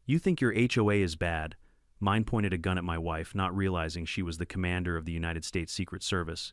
You think your HOA is bad. Mine pointed a gun at my wife, not realizing she was the commander of the United States Secret Service.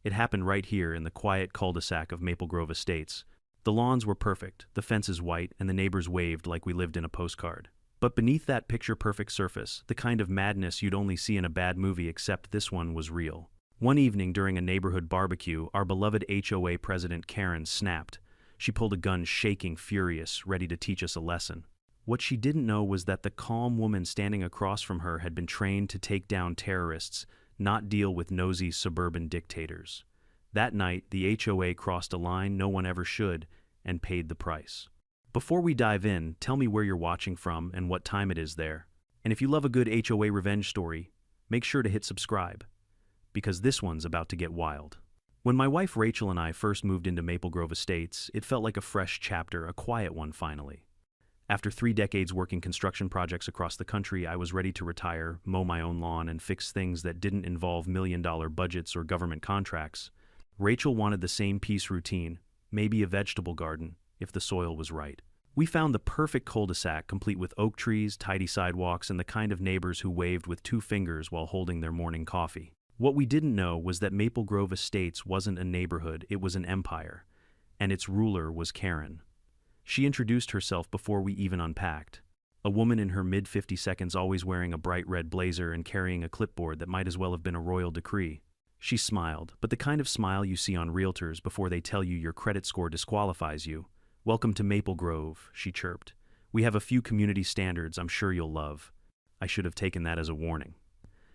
It happened right here in the quiet cul-de-sac of Maple Grove Estates. The lawns were perfect, the fences white, and the neighbors waved like we lived in a postcard. But beneath that picture-perfect surface, the kind of madness you'd only see in a bad movie, except this one was real. One evening during a neighborhood barbecue, our beloved HOA president Karen snapped. She pulled a gun, shaking, furious, ready to teach us a lesson. What she didn't know was that the calm woman standing across from her had been trained to take down terrorists, not deal with nosy suburban dictators. That night, the HOA crossed a line no one ever should, and paid the price. Before we dive in, tell me where you're watching from and what time it is there. And if you love a good HOA revenge story, make sure to hit subscribe, because this one's about to get wild. When my wife Rachel and I first moved into Maple Grove Estates, it felt like a fresh chapter, a quiet one finally. After 3 decades working construction projects across the country, I was ready to retire, mow my own lawn, and fix things that didn't involve million-dollar budgets or government contracts. Rachel wanted the same peace routine, maybe a vegetable garden, if the soil was right. We found the perfect cul-de-sac, complete with oak trees, tidy sidewalks, and the kind of neighbors who waved with 2 fingers while holding their morning coffee. What we didn't know was that Maple Grove Estates wasn't a neighborhood, it was an empire, and its ruler was Karen. She introduced herself before we even unpacked. A woman in her mid-50 seconds, always wearing a bright red blazer and carrying a clipboard that might as well have been a royal decree. She smiled, but the kind of smile you see on realtors before they tell you your credit score disqualifies you. "Welcome to Maple Grove," she chirped. "We have a few community standards I'm sure you'll love." I should have taken that as a warning.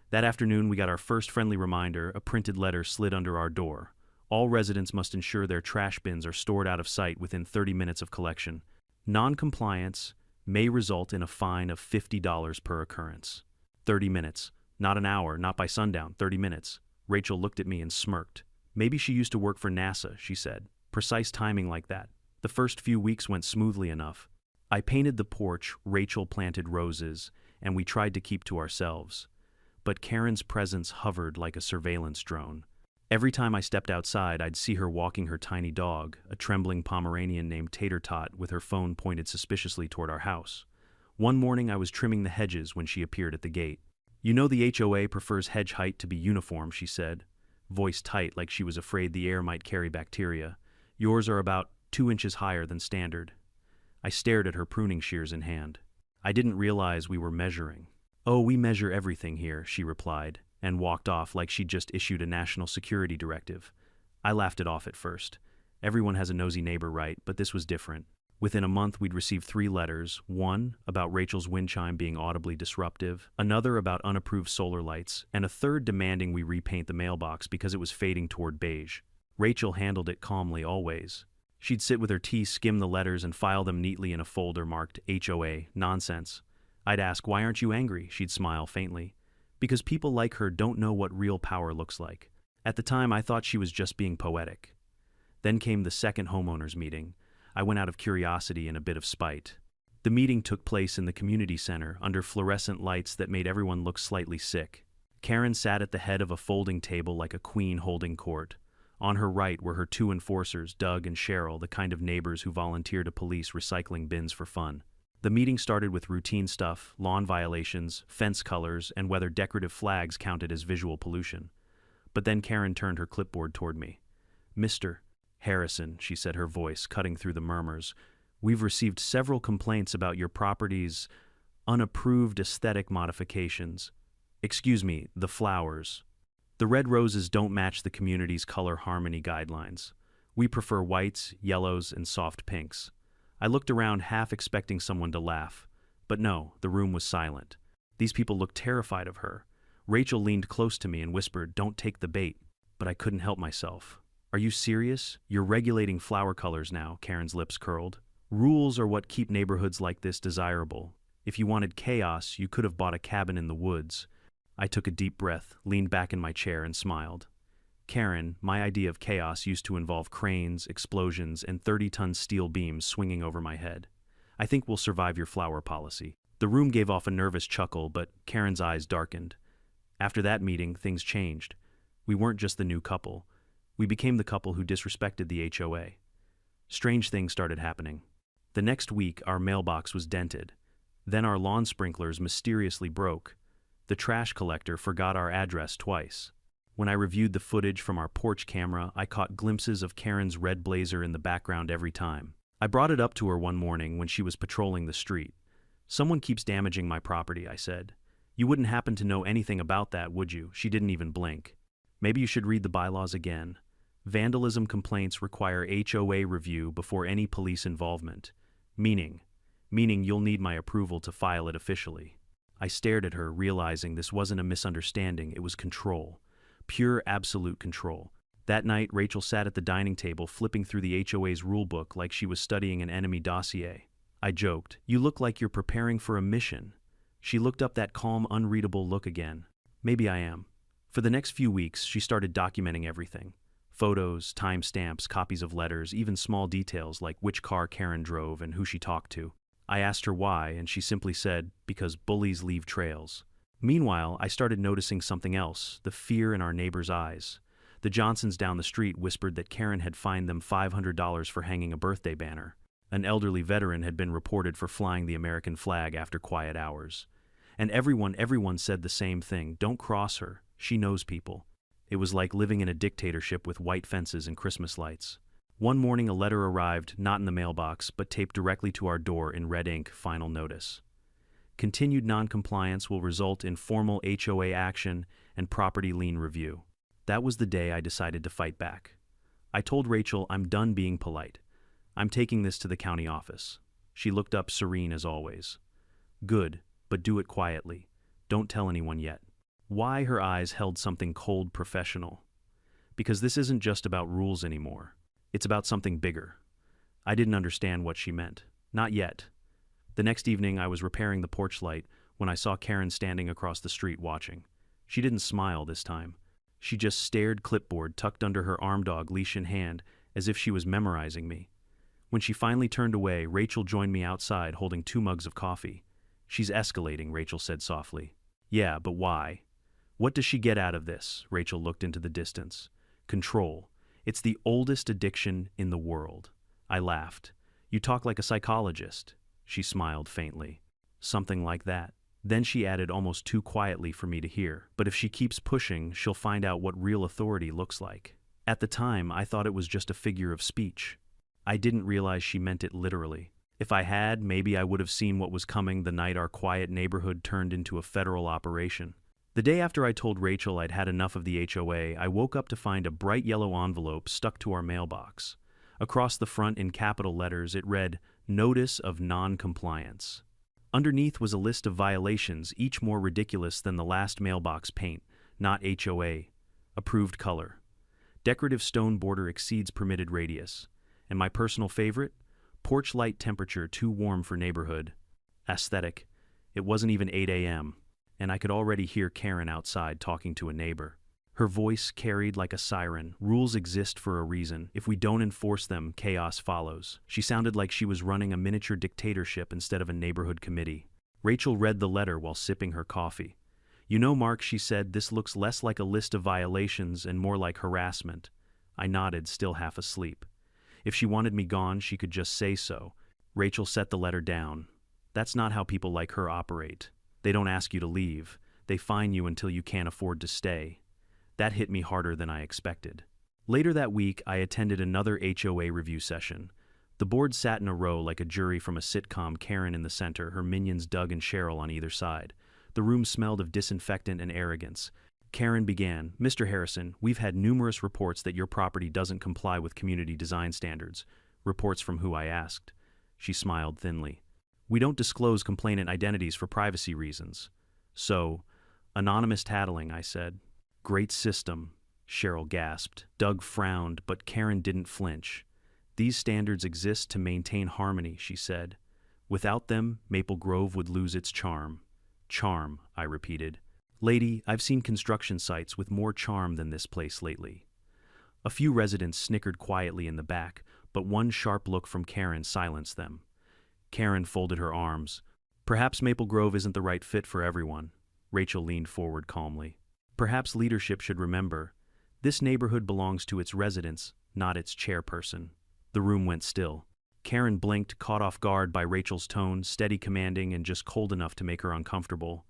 That afternoon, we got our first friendly reminder. A printed letter slid under our door. All residents must ensure their trash bins are stored out of sight within 30 minutes of collection. Non-compliance may result in a fine of $50 per occurrence. 30 minutes. Not an hour, not by sundown, 30 minutes. Rachel looked at me and smirked. "Maybe she used to work for NASA," she said. "Precise timing like that." The first few weeks went smoothly enough. I painted the porch, Rachel planted roses, and we tried to keep to ourselves. But Karen's presence hovered like a surveillance drone. Every time I stepped outside, I'd see her walking her tiny dog, a trembling Pomeranian named Tater Tot, with her phone pointed suspiciously toward our house. One morning I was trimming the hedges when she appeared at the gate. "You know the HOA prefers hedge height to be uniform," she said, voice tight like she was afraid the air might carry bacteria. "Yours are about 2 inches higher than standard." I stared at her, pruning shears in hand. I didn't realize we were measuring. "Oh, we measure everything here," she replied, and walked off like she'd just issued a national security directive. I laughed it off at first. Everyone has a nosy neighbor, right? But this was different. Within a month, we'd received 3 letters, one about Rachel's wind chime being audibly disruptive, another about unapproved solar lights, and a third demanding we repaint the mailbox because it was fading toward beige. Rachel handled it calmly always. She'd sit with her tea, skim the letters, and file them neatly in a folder marked HOA, nonsense. I'd ask, "Why aren't you angry?" She'd smile faintly. "Because people like her don't know what real power looks like." At the time, I thought she was just being poetic. Then came the second homeowners meeting. I went out of curiosity and a bit of spite. The meeting took place in the community center, under fluorescent lights that made everyone look slightly sick. Karen sat at the head of a folding table like a queen holding court. On her right were her 2 enforcers, Doug and Cheryl, the kind of neighbors who volunteer to police recycling bins for fun. The meeting started with routine stuff, lawn violations, fence colors, and whether decorative flags counted as visual pollution. But then Karen turned her clipboard toward me. "Mr. Harrison," she said, her voice cutting through the murmurs, "we've received several complaints about your property's unapproved aesthetic modifications. Excuse me, the flowers. The red roses don't match the community's color harmony guidelines. We prefer whites, yellows, and soft pinks." I looked around, half expecting someone to laugh. But no, the room was silent. These people looked terrified of her. Rachel leaned close to me and whispered, "Don't take the bait." But I couldn't help myself. "Are you serious? You're regulating flower colors now," Karen's lips curled. "Rules are what keep neighborhoods like this desirable. If you wanted chaos, you could have bought a cabin in the woods." I took a deep breath, leaned back in my chair, and smiled. "Karen, my idea of chaos used to involve cranes, explosions, and 30-ton steel beams swinging over my head. I think we'll survive your flower policy." The room gave off a nervous chuckle, but Karen's eyes darkened. After that meeting, things changed. We weren't just the new couple. We became the couple who disrespected the HOA. Strange things started happening. The next week, our mailbox was dented. Then our lawn sprinklers mysteriously broke. The trash collector forgot our address twice. When I reviewed the footage from our porch camera, I caught glimpses of Karen's red blazer in the background every time. I brought it up to her one morning when she was patrolling the street. "Someone keeps damaging my property," I said. "You wouldn't happen to know anything about that, would you?" She didn't even blink. "Maybe you should read the bylaws again. Vandalism complaints require HOA review before any police involvement. Meaning you'll need my approval to file it officially." I stared at her, realizing this wasn't a misunderstanding, it was control. Pure, absolute control. That night, Rachel sat at the dining table flipping through the HOA's rulebook like she was studying an enemy dossier. I joked, "You look like you're preparing for a mission." She looked up, that calm, unreadable look again. Maybe I am. For the next few weeks, she started documenting everything. Photos, timestamps, copies of letters, even small details like which car Karen drove and who she talked to. I asked her why, and she simply said, "Because bullies leave trails." Meanwhile, I started noticing something else, the fear in our neighbors' eyes. The Johnsons down the street whispered that Karen had fined them $500 for hanging a birthday banner. An elderly veteran had been reported for flying the American flag after quiet hours. And everyone said the same thing: "Don't cross her, she knows people." It was like living in a dictatorship with white fences and Christmas lights. One morning a letter arrived, not in the mailbox, but taped directly to our door in red ink: "Final notice. Continued noncompliance will result in formal HOA action and property lien review." That was the day I decided to fight back. I told Rachel, "I'm done being polite. I'm taking this to the county office." She looked up, serene as always. "Good, but do it quietly. Don't tell anyone yet." Why? Her eyes held something cold, professional. "Because this isn't just about rules anymore. It's about something bigger." I didn't understand what she meant. Not yet. The next evening, I was repairing the porch light when I saw Karen standing across the street watching. She didn't smile this time. She just stared, clipboard tucked under her arm, dog leash in hand, as if she was memorizing me. When she finally turned away, Rachel joined me outside holding 2 mugs of coffee. "She's escalating," Rachel said softly. "Yeah, but why? What does she get out of this?" Rachel looked into the distance. "Control. It's the oldest addiction in the world." I laughed. "You talk like a psychologist." She smiled faintly. "Something like that." Then she added, almost too quietly for me to hear, "But if she keeps pushing, she'll find out what real authority looks like." At the time, I thought it was just a figure of speech. I didn't realize she meant it literally. If I had, maybe I would have seen what was coming the night our quiet neighborhood turned into a federal operation. The day after I told Rachel I'd had enough of the HOA, I woke up to find a bright yellow envelope stuck to our mailbox. Across the front in capital letters, it read, "Notice of Non-Compliance." Underneath was a list of violations, each more ridiculous than the last mailbox: paint, not HOA. Approved color. Decorative stone border exceeds permitted radius. And my personal favorite? Porch light temperature too warm for neighborhood. Aesthetic. It wasn't even 8 a.m., and I could already hear Karen outside talking to a neighbor. Her voice carried like a siren. "Rules exist for a reason. If we don't enforce them, chaos follows." She sounded like she was running a miniature dictatorship instead of a neighborhood committee. Rachel read the letter while sipping her coffee. "You know, Mark," she said, "this looks less like a list of violations and more like harassment." I nodded, still half asleep. If she wanted me gone, she could just say so. Rachel set the letter down. "That's not how people like her operate. They don't ask you to leave. They fine you until you can't afford to stay." That hit me harder than I expected. Later that week, I attended another HOA review session. The board sat in a row like a jury from a sitcom, Karen in the center, her minions Doug and Cheryl on either side. The room smelled of disinfectant and arrogance. Karen began, "Mr. Harrison, we've had numerous reports that your property doesn't comply with community design standards." "Reports from who?" I asked. She smiled thinly. "We don't disclose complainant identities for privacy reasons." "So, anonymous tattling," I said. "Great system," Cheryl gasped. Doug frowned, but Karen didn't flinch. "These standards exist to maintain harmony," she said. "Without them, Maple Grove would lose its charm." "Charm," I repeated. "Lady, I've seen construction sites with more charm than this place lately." A few residents snickered quietly in the back, but one sharp look from Karen silenced them. Karen folded her arms. "Perhaps Maple Grove isn't the right fit for everyone." Rachel leaned forward calmly. "Perhaps leadership should remember, this neighborhood belongs to its residents, not its chairperson." The room went still. Karen blinked, caught off guard by Rachel's tone, steady, commanding, and just cold enough to make her uncomfortable.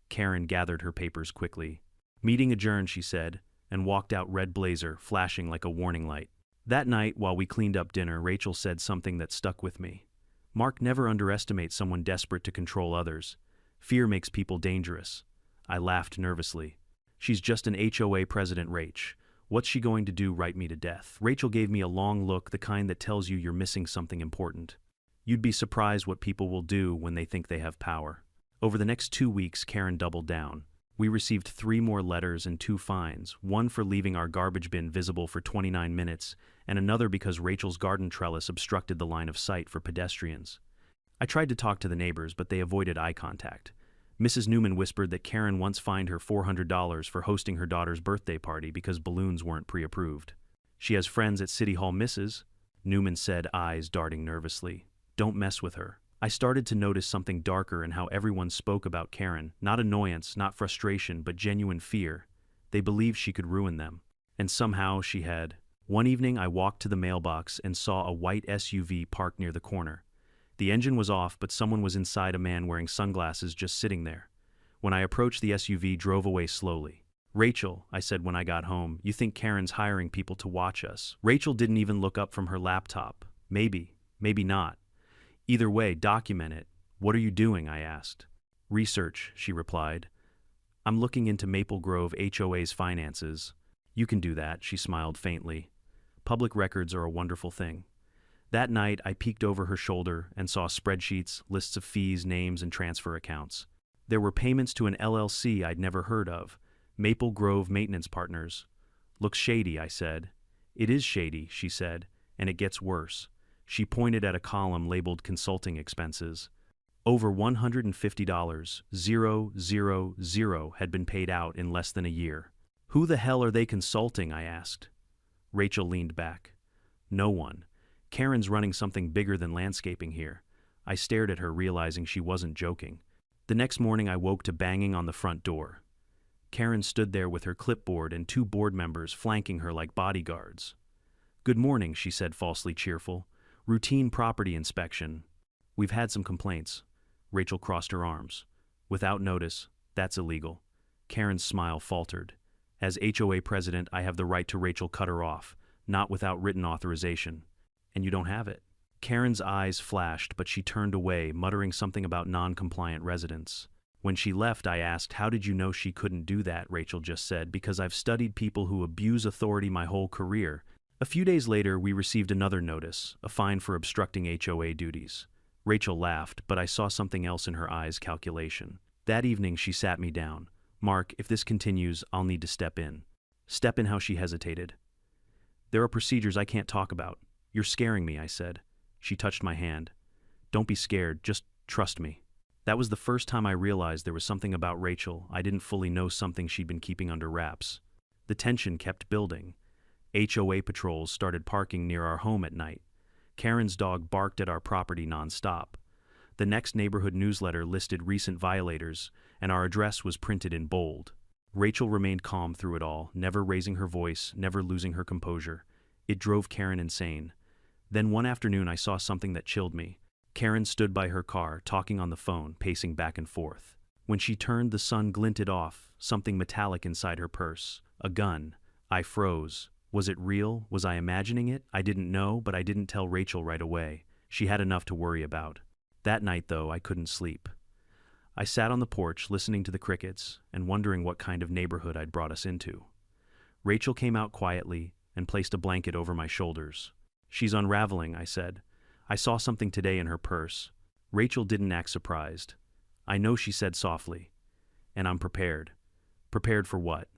Karen gathered her papers quickly. Meeting adjourned, she said, and walked out, red blazer flashing like a warning light. That night, while we cleaned up dinner, Rachel said something that stuck with me. Mark, never underestimate someone desperate to control others. Fear makes people dangerous. I laughed nervously. She's just an HOA president, Rach. What's she going to do, write me to death? Rachel gave me a long look, the kind that tells you you're missing something important. You'd be surprised what people will do when they think they have power. Over the next 2 weeks, Karen doubled down. We received 3 more letters and 2 fines, one for leaving our garbage bin visible for 29 minutes, and another because Rachel's garden trellis obstructed the line of sight for pedestrians. I tried to talk to the neighbors, but they avoided eye contact. Mrs. Newman whispered that Karen once fined her $400 for hosting her daughter's birthday party because balloons weren't pre-approved. She has friends at City Hall, Mrs. Newman said, eyes darting nervously. Don't mess with her. I started to notice something darker in how everyone spoke about Karen, not annoyance, not frustration, but genuine fear. They believed she could ruin them. And somehow she had. One evening I walked to the mailbox and saw a white SUV parked near the corner. The engine was off, but someone was inside, a man wearing sunglasses just sitting there. When I approached, the SUV drove away slowly. Rachel, I said when I got home, you think Karen's hiring people to watch us? Rachel didn't even look up from her laptop. Maybe, maybe not. Either way, document it. What are you doing? I asked. Research, she replied. I'm looking into Maple Grove HOA's finances. You can do that, she smiled faintly. Public records are a wonderful thing. That night, I peeked over her shoulder and saw spreadsheets, lists of fees, names, and transfer accounts. There were payments to an LLC I'd never heard of, Maple Grove Maintenance Partners. Looks shady, I said. It is shady, she said, and it gets worse. She pointed at a column labeled consulting expenses. Over $150, 000, had been paid out in less than a year. Who the hell are they consulting? I asked. Rachel leaned back. No one. Karen's running something bigger than landscaping here. I stared at her, realizing she wasn't joking. The next morning I woke to banging on the front door. Karen stood there with her clipboard and 2 board members flanking her like bodyguards. Good morning, she said, falsely cheerful. Routine property inspection. We've had some complaints. Rachel crossed her arms. Without notice, that's illegal. Karen's smile faltered. As HOA president, I have the right to. Rachel cut her off, not without written authorization. And you don't have it. Karen's eyes flashed, but she turned away, muttering something about non-compliant residents. When she left, I asked, how did you know she couldn't do that? Rachel just said, because I've studied people who abuse authority my whole career. A few days later, we received another notice, a fine for obstructing HOA duties. Rachel laughed, but I saw something else in her eyes, calculation. That evening, she sat me down. Mark, if this continues, I'll need to step in. Step in? How? She hesitated. There are procedures I can't talk about. You're scaring me, I said. She touched my hand. Don't be scared, just trust me. That was the first time I realized there was something about Rachel I didn't fully know, something she'd been keeping under wraps. The tension kept building. HOA patrols started parking near our home at night. Karen's dog barked at our property nonstop. The next neighborhood newsletter listed recent violators, and our address was printed in bold. Rachel remained calm through it all, never raising her voice, never losing her composure. It drove Karen insane. Then one afternoon I saw something that chilled me. Karen stood by her car, talking on the phone, pacing back and forth. When she turned, the sun glinted off, something metallic inside her purse. A gun. I froze. Was it real? Was I imagining it? I didn't know, but I didn't tell Rachel right away. She had enough to worry about. That night, though, I couldn't sleep. I sat on the porch, listening to the crickets, and wondering what kind of neighborhood I'd brought us into. Rachel came out quietly and placed a blanket over my shoulders. She's unraveling, I said. I saw something today in her purse. Rachel didn't act surprised. I know, she said softly. And I'm prepared. Prepared for what?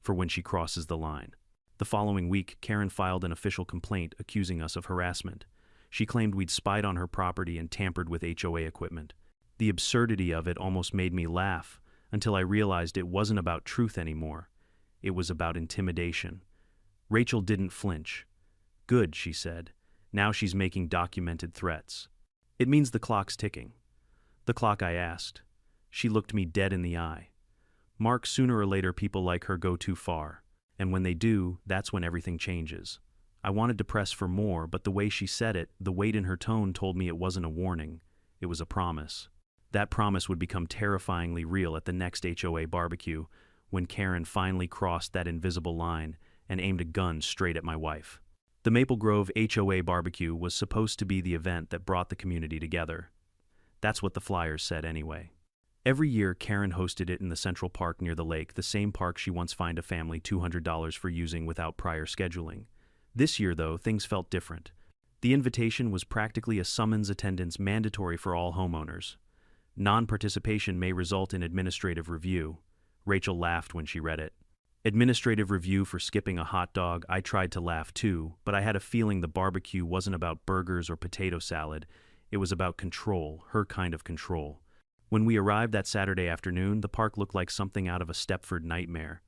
For when she crosses the line. The following week, Karen filed an official complaint accusing us of harassment. She claimed we'd spied on her property and tampered with HOA equipment. The absurdity of it almost made me laugh, until I realized it wasn't about truth anymore. It was about intimidation. Rachel didn't flinch. Good, she said. Now she's making documented threats. It means the clock's ticking. The clock? I asked. She looked me dead in the eye. Mark, sooner or later people like her go too far. And when they do, that's when everything changes. I wanted to press for more, but the way she said it, the weight in her tone told me it wasn't a warning, it was a promise. That promise would become terrifyingly real at the next HOA barbecue, when Karen finally crossed that invisible line and aimed a gun straight at my wife. The Maple Grove HOA barbecue was supposed to be the event that brought the community together. That's what the flyers said anyway. Every year, Karen hosted it in the Central Park near the lake, the same park she once fined a family $200 for using without prior scheduling. This year, though, things felt different. The invitation was practically a summons attendance mandatory for all homeowners. Non-participation may result in administrative review. Rachel laughed when she read it. Administrative review for skipping a hot dog. I tried to laugh too, but I had a feeling the barbecue wasn't about burgers or potato salad. It was about control, her kind of control. When we arrived that Saturday afternoon, the park looked like something out of a Stepford nightmare.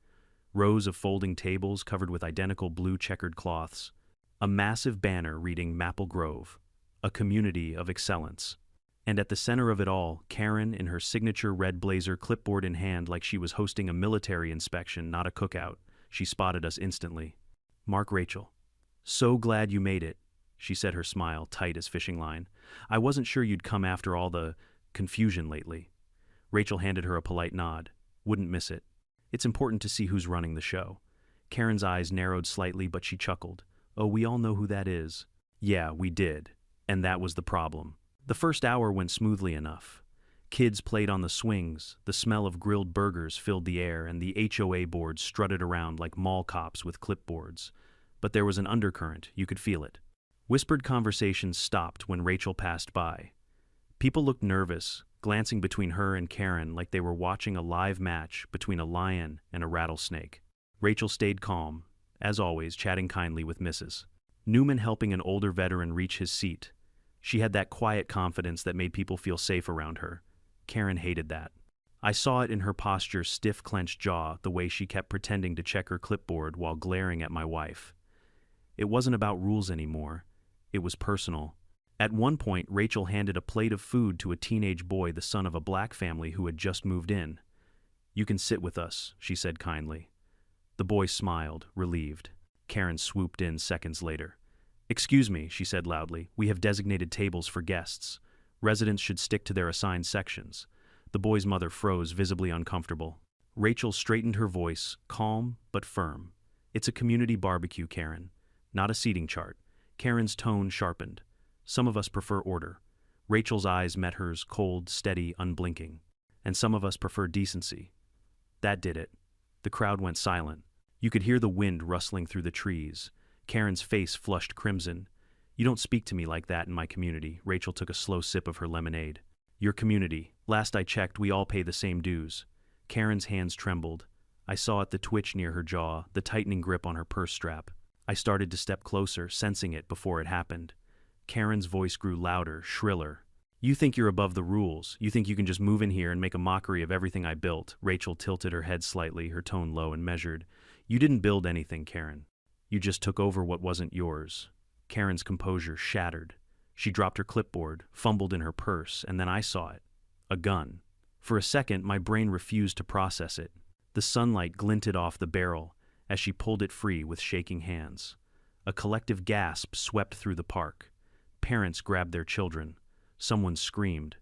Rows of folding tables covered with identical blue checkered cloths. A massive banner reading Maple Grove, a community of excellence. And at the center of it all, Karen in her signature red blazer, clipboard in hand like she was hosting a military inspection, not a cookout. She spotted us instantly. "Mark, Rachel. So glad you made it," she said, her smile tight as fishing line. "I wasn't sure you'd come after all the confusion lately." Rachel handed her a polite nod. "Wouldn't miss it. It's important to see who's running the show." Karen's eyes narrowed slightly, but she chuckled. "Oh, we all know who that is." Yeah, we did. And that was the problem. The first hour went smoothly enough. Kids played on the swings, the smell of grilled burgers filled the air, and the HOA board strutted around like mall cops with clipboards. But there was an undercurrent, you could feel it. Whispered conversations stopped when Rachel passed by. People looked nervous, glancing between her and Karen like they were watching a live match between a lion and a rattlesnake. Rachel stayed calm, as always, chatting kindly with Mrs. Newman, helping an older veteran reach his seat. She had that quiet confidence that made people feel safe around her. Karen hated that. I saw it in her posture, stiff clenched jaw, the way she kept pretending to check her clipboard while glaring at my wife. It wasn't about rules anymore. It was personal. At one point, Rachel handed a plate of food to a teenage boy, the son of a black family who had just moved in. "You can sit with us," she said kindly. The boy smiled, relieved. Karen swooped in seconds later. "Excuse me," she said loudly. "We have designated tables for guests. Residents should stick to their assigned sections." The boy's mother froze, visibly uncomfortable. Rachel straightened her voice, calm but firm. "It's a community barbecue, Karen, not a seating chart." Karen's tone sharpened. "Some of us prefer order." Rachel's eyes met hers, cold, steady, unblinking. "And some of us prefer decency." That did it. The crowd went silent. You could hear the wind rustling through the trees. Karen's face flushed crimson. "You don't speak to me like that in my community." Rachel took a slow sip of her lemonade. "Your community. Last I checked, we all pay the same dues." Karen's hands trembled. I saw it, the twitch near her jaw, the tightening grip on her purse strap. I started to step closer, sensing it before it happened. Karen's voice grew louder, shriller. "You think you're above the rules. You think you can just move in here and make a mockery of everything I built." Rachel tilted her head slightly, her tone low and measured. "You didn't build anything, Karen. You just took over what wasn't yours." Karen's composure shattered. She dropped her clipboard, fumbled in her purse, and then I saw it. A gun. For a second, my brain refused to process it. The sunlight glinted off the barrel as she pulled it free with shaking hands. A collective gasp swept through the park. Parents grabbed their children. Someone screamed.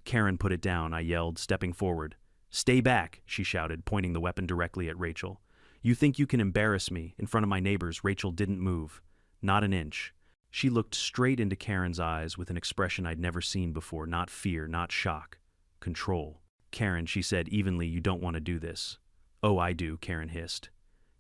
"Karen, put it down," I yelled, stepping forward. "Stay back," she shouted, pointing the weapon directly at Rachel. "You think you can embarrass me in front of my neighbors?" Rachel didn't move. Not an inch. She looked straight into Karen's eyes with an expression I'd never seen before, not fear, not shock. Control. "Karen," she said evenly, "you don't want to do this." "Oh, I do," Karen hissed.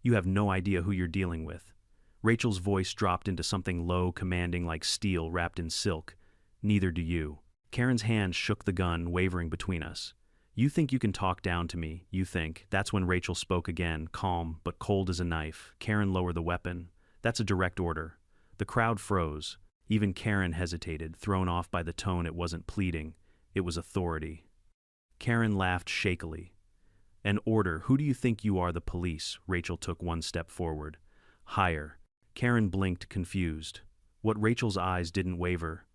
"You have no idea who you're dealing with." Rachel's voice dropped into something low, commanding, like steel wrapped in silk. "Neither do you." Karen's hand shook the gun, wavering between us. "You think you can talk down to me, you think." That's when Rachel spoke again, calm but cold as a knife. "Karen, lower the weapon. That's a direct order." The crowd froze. Even Karen hesitated, thrown off by the tone. It wasn't pleading. It was authority. Karen laughed shakily. "An order? Who do you think you are, the police?" Rachel took one step forward. "Higher." Karen blinked, confused. What Rachel's eyes didn't waver.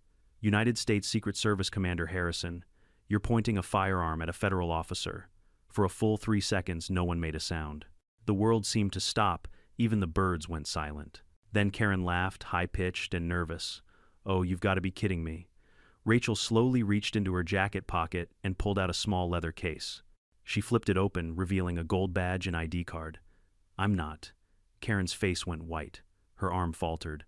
"United States Secret Service Commander Harrison, you're pointing a firearm at a federal officer." For a full 3 seconds, no one made a sound. The world seemed to stop. Even the birds went silent. Then Karen laughed, high-pitched and nervous. "Oh, you've got to be kidding me." Rachel slowly reached into her jacket pocket and pulled out a small leather case. She flipped it open, revealing a gold badge and ID card. "I'm not." Karen's face went white. Her arm faltered.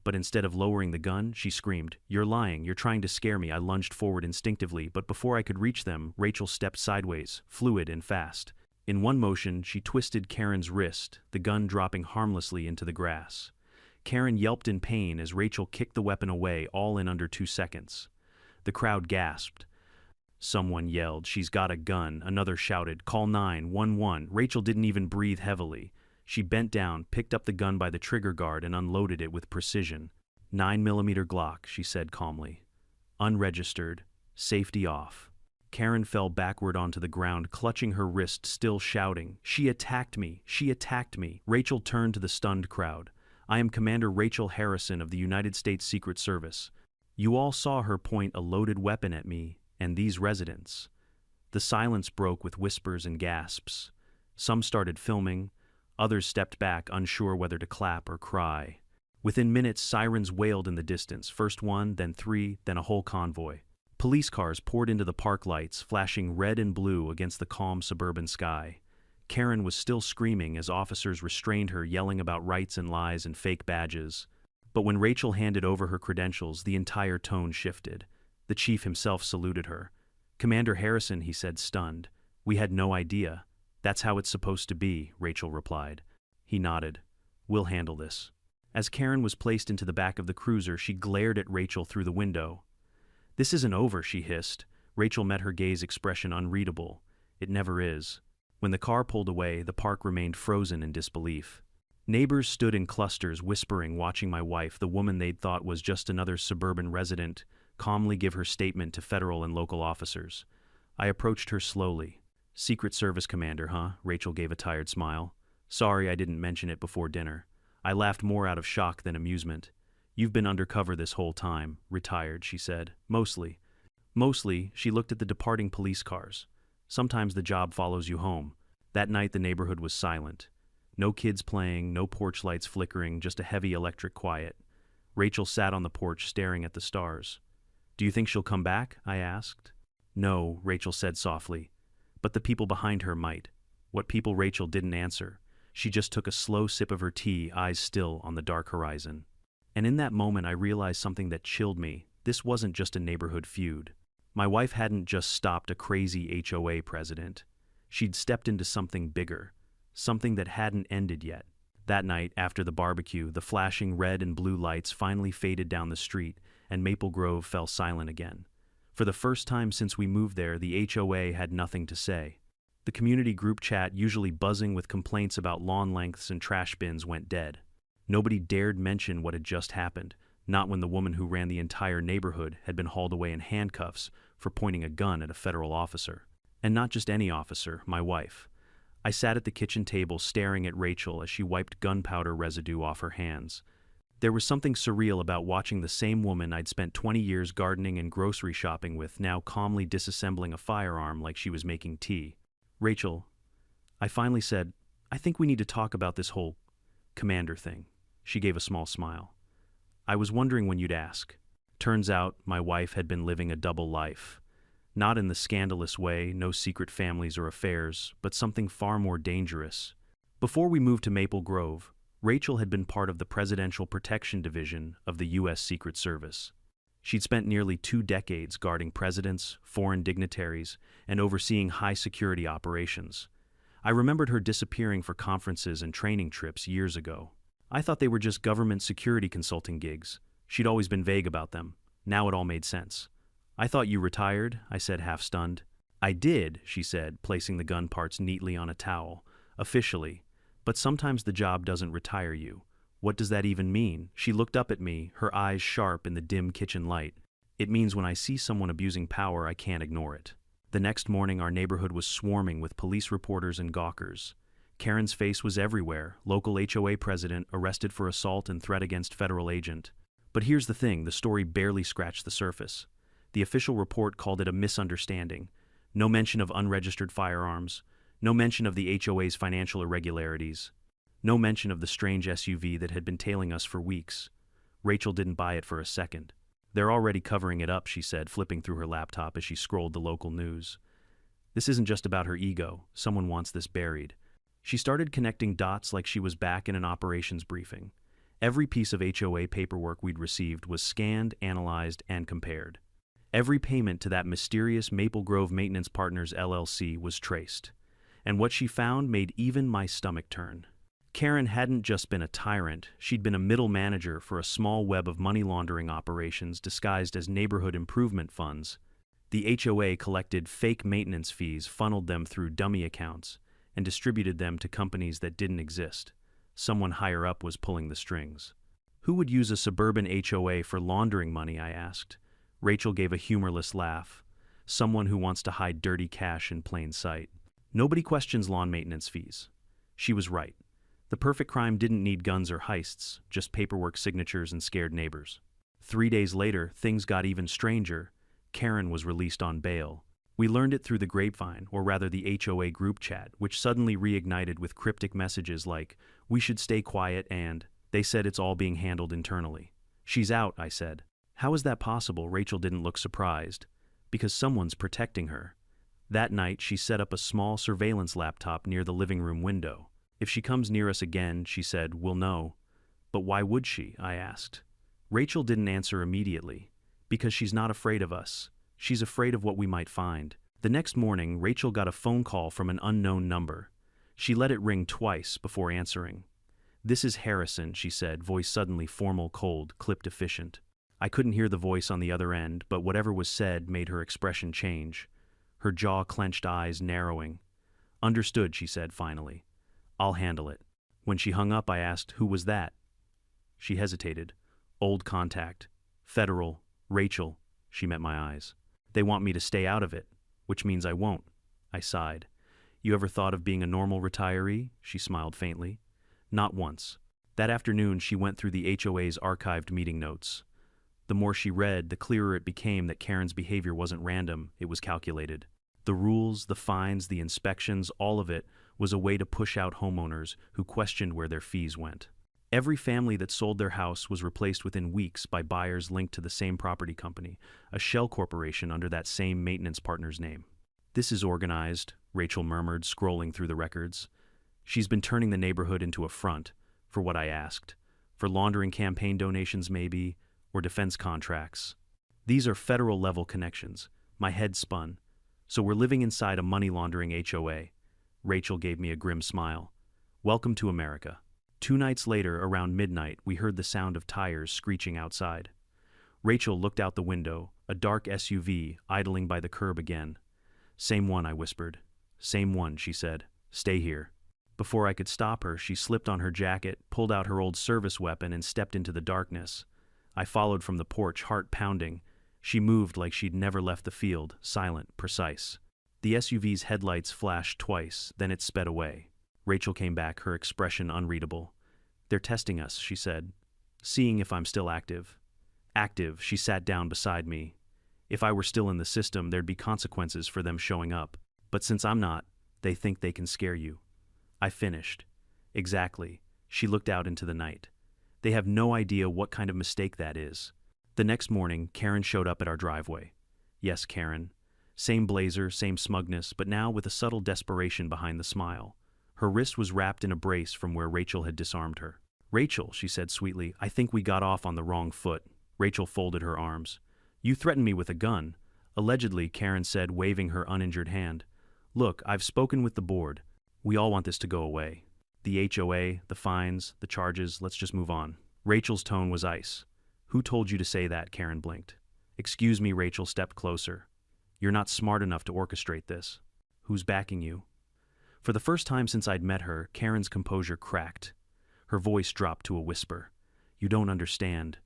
But instead of lowering the gun, she screamed, "You're lying, you're trying to scare me." I lunged forward instinctively, but before I could reach them, Rachel stepped sideways, fluid and fast. In one motion, she twisted Karen's wrist, the gun dropping harmlessly into the grass. Karen yelped in pain as Rachel kicked the weapon away, all in under 2 seconds. The crowd gasped. Someone yelled, "She's got a gun." Another shouted, "Call 911." Rachel didn't even breathe heavily. She bent down, picked up the gun by the trigger guard, and unloaded it with precision. 9mm Glock, she said calmly. Unregistered. Safety off. Karen fell backward onto the ground, clutching her wrist, still shouting, "She attacked me! She attacked me!" Rachel turned to the stunned crowd. "I am Commander Rachel Harrison of the United States Secret Service. You all saw her point a loaded weapon at me and these residents." The silence broke with whispers and gasps. Some started filming. Others stepped back, unsure whether to clap or cry. Within minutes, sirens wailed in the distance, first one, then 3, then a whole convoy. Police cars poured into the park lights, flashing red and blue against the calm suburban sky. Karen was still screaming as officers restrained her, yelling about rights and lies and fake badges. But when Rachel handed over her credentials, the entire tone shifted. The chief himself saluted her. "Commander Harrison," he said, stunned. "We had no idea." "That's how it's supposed to be," Rachel replied. He nodded. "We'll handle this." As Karen was placed into the back of the cruiser, she glared at Rachel through the window. "This isn't over," she hissed. Rachel met her gaze, expression unreadable. "It never is." When the car pulled away, the park remained frozen in disbelief. Neighbors stood in clusters, whispering, watching my wife, the woman they'd thought was just another suburban resident, calmly give her statement to federal and local officers. I approached her slowly. "Secret Service commander, huh?" Rachel gave a tired smile. "Sorry I didn't mention it before dinner." I laughed more out of shock than amusement. "You've been undercover this whole time." "Retired," she said. "Mostly." Mostly, she looked at the departing police cars. "Sometimes the job follows you home." That night the neighborhood was silent. No kids playing, no porch lights flickering, just a heavy electric quiet. Rachel sat on the porch staring at the stars. "Do you think she'll come back?" I asked. "No," Rachel said softly. "But the people behind her might." What people? Rachel didn't answer. She just took a slow sip of her tea, eyes still on the dark horizon. And in that moment I realized something that chilled me. This wasn't just a neighborhood feud. My wife hadn't just stopped a crazy HOA president. She'd stepped into something bigger, something that hadn't ended yet. That night, after the barbecue, the flashing red and blue lights finally faded down the street, and Maple Grove fell silent again. For the first time since we moved there, the HOA had nothing to say. The community group chat, usually buzzing with complaints about lawn lengths and trash bins, went dead. Nobody dared mention what had just happened, not when the woman who ran the entire neighborhood had been hauled away in handcuffs for pointing a gun at a federal officer. And not just any officer, my wife. I sat at the kitchen table staring at Rachel as she wiped gunpowder residue off her hands. There was something surreal about watching the same woman I'd spent 20 years gardening and grocery shopping with now calmly disassembling a firearm like she was making tea. "Rachel," I finally said, "I think we need to talk about this whole commander thing." She gave a small smile. "I was wondering when you'd ask." Turns out my wife had been living a double life. Not in the scandalous way, no secret families or affairs, but something far more dangerous. Before we moved to Maple Grove, Rachel had been part of the Presidential Protection Division of the U.S. Secret Service. She'd spent nearly 2 decades guarding presidents, foreign dignitaries, and overseeing high-security operations. I remembered her disappearing for conferences and training trips years ago. I thought they were just government security consulting gigs. She'd always been vague about them. Now it all made sense. "I thought you retired," I said, half-stunned. "I did," she said, placing the gun parts neatly on a towel. "Officially. But sometimes the job doesn't retire you." "What does that even mean?" She looked up at me, her eyes sharp in the dim kitchen light. "It means when I see someone abusing power, I can't ignore it." The next morning, our neighborhood was swarming with police reporters and gawkers. Karen's face was everywhere, local HOA president arrested for assault and threat against federal agent. But here's the thing, the story barely scratched the surface. The official report called it a misunderstanding. No mention of unregistered firearms, no mention of the HOA's financial irregularities. No mention of the strange SUV that had been tailing us for weeks. Rachel didn't buy it for a second. "They're already covering it up," she said, flipping through her laptop as she scrolled the local news. "This isn't just about her ego. Someone wants this buried." She started connecting dots like she was back in an operations briefing. Every piece of HOA paperwork we'd received was scanned, analyzed, and compared. Every payment to that mysterious Maple Grove Maintenance Partners LLC was traced. And what she found made even my stomach turn. Karen hadn't just been a tyrant, she'd been a middle manager for a small web of money laundering operations disguised as neighborhood improvement funds. The HOA collected fake maintenance fees, funneled them through dummy accounts, and distributed them to companies that didn't exist. Someone higher up was pulling the strings. "Who would use a suburban HOA for laundering money?" I asked. Rachel gave a humorless laugh. "Someone who wants to hide dirty cash in plain sight. Nobody questions lawn maintenance fees." She was right. The perfect crime didn't need guns or heists, just paperwork, signatures, and scared neighbors. 3 days later, things got even stranger. Karen was released on bail. We learned it through the grapevine, or rather the HOA group chat, which suddenly reignited with cryptic messages like, "We should stay quiet," and "They said it's all being handled internally." "She's out," I said. "How is that possible?" Rachel didn't look surprised. "Because someone's protecting her." That night, she set up a small surveillance laptop near the living room window. "If she comes near us again," she said, "we'll know." "But why would she?" I asked. Rachel didn't answer immediately. "Because she's not afraid of us. She's afraid of what we might find." The next morning, Rachel got a phone call from an unknown number. She let it ring twice before answering. "This is Harrison," she said, voice suddenly formal, cold, clipped, efficient. I couldn't hear the voice on the other end, but whatever was said made her expression change. Her jaw-clenched, eyes narrowing. "Understood," she said finally. "I'll handle it." When she hung up, I asked, "Who was that?" She hesitated. "Old contact. Federal. Rachel." She met my eyes. "They want me to stay out of it, which means I won't." I sighed. "You ever thought of being a normal retiree?" She smiled faintly. "Not once." That afternoon, she went through the HOA's archived meeting notes. The more she read, the clearer it became that Karen's behavior wasn't random, it was calculated. The rules, the fines, the inspections, all of it was a way to push out homeowners who questioned where their fees went. Every family that sold their house was replaced within weeks by buyers linked to the same property company, a shell corporation under that same maintenance partner's name. "This is organized," Rachel murmured, scrolling through the records. "She's been turning the neighborhood into a front, for what I asked. For laundering campaign donations maybe, or defense contracts. These are federal-level connections." My head spun. "So we're living inside a money-laundering HOA." Rachel gave me a grim smile. "Welcome to America." 2 nights later, around midnight, we heard the sound of tires screeching outside. Rachel looked out the window, a dark SUV idling by the curb again. "Same one," I whispered. "Same one," she said. "Stay here." Before I could stop her, she slipped on her jacket, pulled out her old service weapon, and stepped into the darkness. I followed from the porch, heart pounding. She moved like she'd never left the field, silent, precise. The SUV's headlights flashed twice, then it sped away. Rachel came back, her expression unreadable. "They're testing us," she said, "seeing if I'm still active." Active, she sat down beside me. If I were still in the system, there'd be consequences for them showing up. But since I'm not, they think they can scare you. I finished. Exactly. She looked out into the night. They have no idea what kind of mistake that is. The next morning, Karen showed up at our driveway. Yes, Karen. Same blazer, same smugness, but now with a subtle desperation behind the smile. Her wrist was wrapped in a brace from where Rachel had disarmed her. "Rachel," she said sweetly, "I think we got off on the wrong foot." Rachel folded her arms. "You threatened me with a gun." "Allegedly," Karen said, waving her uninjured hand. "Look, I've spoken with the board. We all want this to go away. The HOA, the fines, the charges, let's just move on." Rachel's tone was ice. "Who told you to say that?" Karen blinked. "Excuse me," Rachel stepped closer. "You're not smart enough to orchestrate this." "Who's backing you?" For the first time since I'd met her, Karen's composure cracked. Her voice dropped to a whisper. "You don't understand.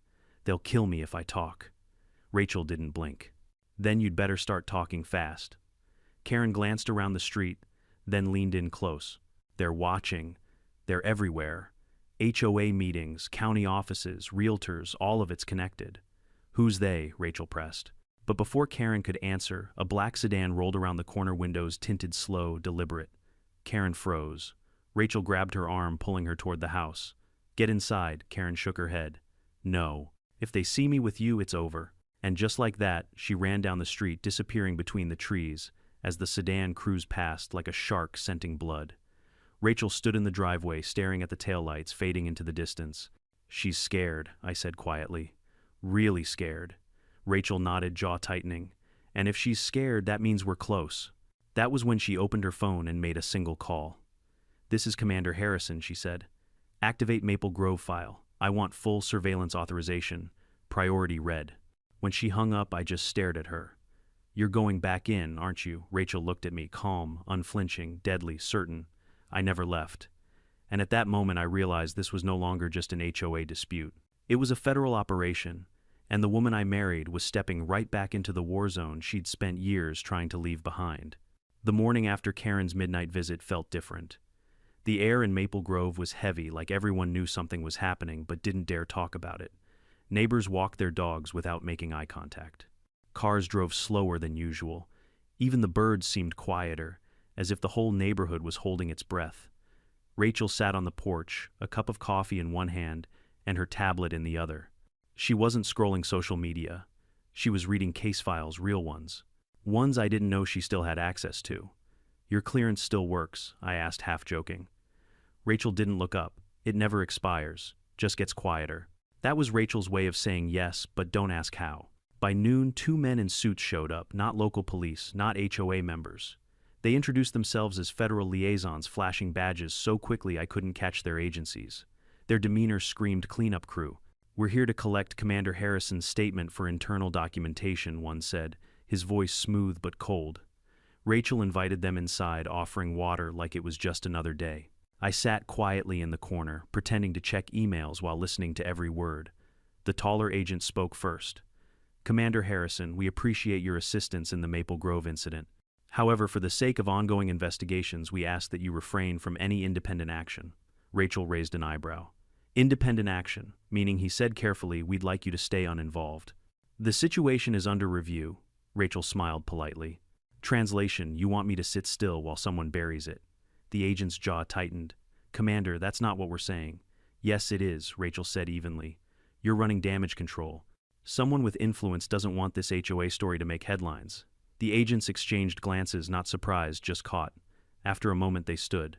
They'll kill me if I talk." Rachel didn't blink. "Then you'd better start talking fast." Karen glanced around the street, then leaned in close. "They're watching. They're everywhere. HOA meetings, county offices, realtors, all of it's connected." "Who's they?" Rachel pressed. But before Karen could answer, a black sedan rolled around the corner windows, tinted slow, deliberate. Karen froze. Rachel grabbed her arm, pulling her toward the house. Get inside, Karen shook her head. No. If they see me with you, it's over. And just like that, she ran down the street, disappearing between the trees, as the sedan cruised past like a shark scenting blood. Rachel stood in the driveway, staring at the taillights fading into the distance. She's scared, I said quietly. Really scared. Rachel nodded, jaw tightening. And if she's scared, that means we're close. That was when she opened her phone and made a single call. This is Commander Harrison, she said. Activate Maple Grove file. I want full surveillance authorization. Priority red. When she hung up, I just stared at her. You're going back in, aren't you? Rachel looked at me, calm, unflinching, deadly, certain. I never left. And at that moment I realized this was no longer just an HOA dispute. It was a federal operation, and the woman I married was stepping right back into the war zone she'd spent years trying to leave behind. The morning after Karen's midnight visit felt different. The air in Maple Grove was heavy, like everyone knew something was happening but didn't dare talk about it. Neighbors walked their dogs without making eye contact. Cars drove slower than usual. Even the birds seemed quieter, as if the whole neighborhood was holding its breath. Rachel sat on the porch, a cup of coffee in one hand and her tablet in the other. She wasn't scrolling social media. She was reading case files, real ones. Ones I didn't know she still had access to. Your clearance still works, I asked, half joking. Rachel didn't look up. It never expires, just gets quieter. That was Rachel's way of saying yes, but don't ask how. By noon, 2 men in suits showed up, not local police, not HOA members. They introduced themselves as federal liaisons, flashing badges so quickly I couldn't catch their agencies. Their demeanor screamed cleanup crew. We're here to collect Commander Harrison's statement for internal documentation, one said, his voice smooth but cold. Rachel invited them inside, offering water like it was just another day. I sat quietly in the corner, pretending to check emails while listening to every word. The taller agent spoke first. Commander Harrison, we appreciate your assistance in the Maple Grove incident. However, for the sake of ongoing investigations, we ask that you refrain from any independent action. Rachel raised an eyebrow. Independent action, meaning he said carefully, we'd like you to stay uninvolved. The situation is under review. Rachel smiled politely. Translation, you want me to sit still while someone buries it. The agent's jaw tightened. Commander, that's not what we're saying. Yes, it is, Rachel said evenly. You're running damage control. Someone with influence doesn't want this HOA story to make headlines. The agents exchanged glances, not surprised, just caught. After a moment they stood.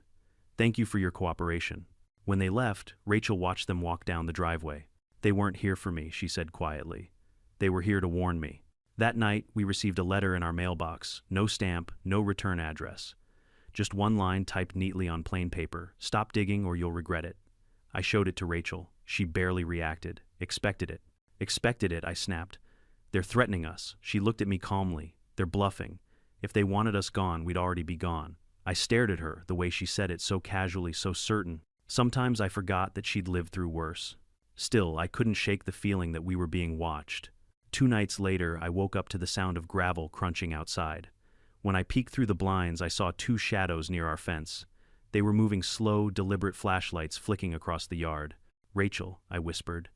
Thank you for your cooperation. When they left, Rachel watched them walk down the driveway. They weren't here for me, she said quietly. They were here to warn me. That night, we received a letter in our mailbox. No stamp, no return address. Just one line typed neatly on plain paper. Stop digging or you'll regret it. I showed it to Rachel. She barely reacted. Expected it. Expected it, I snapped. They're threatening us. She looked at me calmly. They're bluffing. If they wanted us gone, we'd already be gone. I stared at her, the way she said it, so casually, so certain. Sometimes I forgot that she'd lived through worse. Still, I couldn't shake the feeling that we were being watched. 2 nights later, I woke up to the sound of gravel crunching outside. When I peeked through the blinds, I saw 2 shadows near our fence. They were moving slow, deliberate flashlights flicking across the yard. Rachel, I whispered.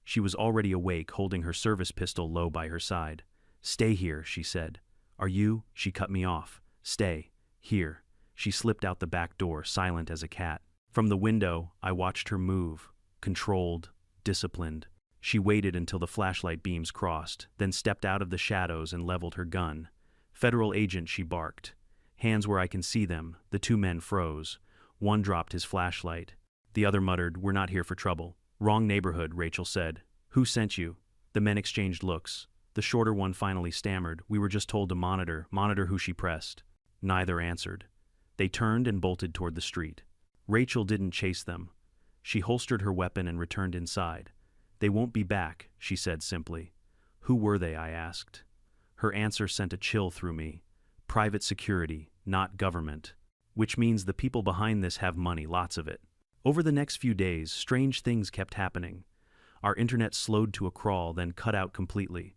She was already awake, holding her service pistol low by her side. Stay here, she said. Are you? She cut me off. Stay. Here. She slipped out the back door, silent as a cat. From the window, I watched her move, controlled, disciplined. She waited until the flashlight beams crossed, then stepped out of the shadows and leveled her gun. Federal agent, she barked. Hands where I can see them. The 2 men froze. One dropped his flashlight. The other muttered, we're not here for trouble. Wrong neighborhood, Rachel said. Who sent you? The men exchanged looks. The shorter one finally stammered. We were just told to monitor who she pressed. Neither answered. They turned and bolted toward the street. Rachel didn't chase them. She holstered her weapon and returned inside. They won't be back, she said simply. Who were they? I asked. Her answer sent a chill through me. Private security, not government. Which means the people behind this have money, lots of it. Over the next few days, strange things kept happening. Our internet slowed to a crawl, then cut out completely.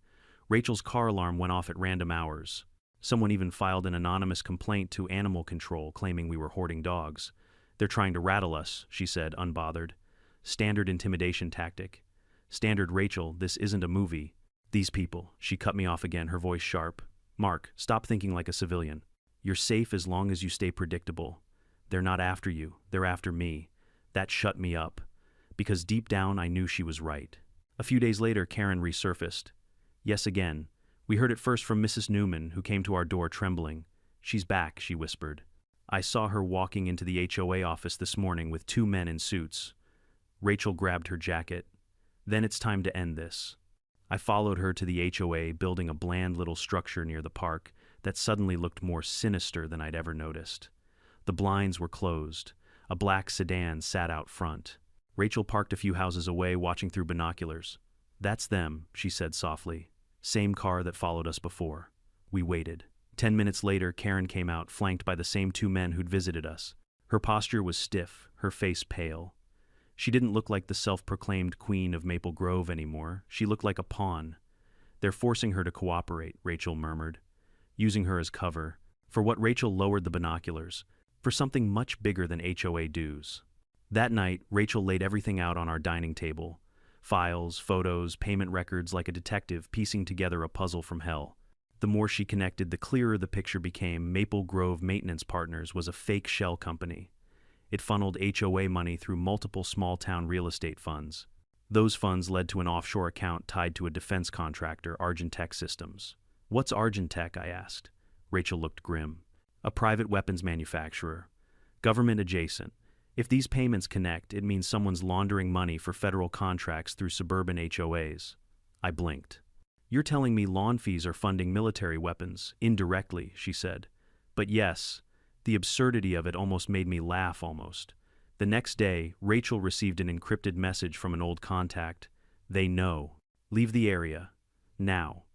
Rachel's car alarm went off at random hours. Someone even filed an anonymous complaint to animal control, claiming we were hoarding dogs. They're trying to rattle us, she said, unbothered. Standard intimidation tactic. Standard Rachel, this isn't a movie. These people, she cut me off again, her voice sharp. Mark, stop thinking like a civilian. You're safe as long as you stay predictable. They're not after you, they're after me. That shut me up, because deep down I knew she was right. A few days later, Karen resurfaced. Yes, again. We heard it first from Mrs. Newman, who came to our door trembling. She's back, she whispered. I saw her walking into the HOA office this morning with 2 men in suits. Rachel grabbed her jacket. Then it's time to end this. I followed her to the HOA, building a bland little structure near the park that suddenly looked more sinister than I'd ever noticed. The blinds were closed. A black sedan sat out front. Rachel parked a few houses away, watching through binoculars. That's them, she said softly. Same car that followed us before. We waited. 10 minutes later, Karen came out, flanked by the same 2 men who'd visited us. Her posture was stiff, her face pale. She didn't look like the self-proclaimed queen of Maple Grove anymore. She looked like a pawn. They're forcing her to cooperate, Rachel murmured, using her as cover. For what? Rachel lowered the binoculars. For something much bigger than HOA dues. That night, Rachel laid everything out on our dining table. Files, photos, payment records, like a detective piecing together a puzzle from hell. The more she connected, the clearer the picture became. Maple Grove Maintenance Partners was a fake shell company. It funneled HOA money through multiple small-town real estate funds. Those funds led to an offshore account tied to a defense contractor, Argentech Systems. What's Argentech? I asked. Rachel looked grim. A private weapons manufacturer. Government adjacent. If these payments connect, it means someone's laundering money for federal contracts through suburban HOAs. I blinked. You're telling me lawn fees are funding military weapons, indirectly, she said. But yes, the absurdity of it almost made me laugh almost. The next day, Rachel received an encrypted message from an old contact. They know. Leave the area. Now.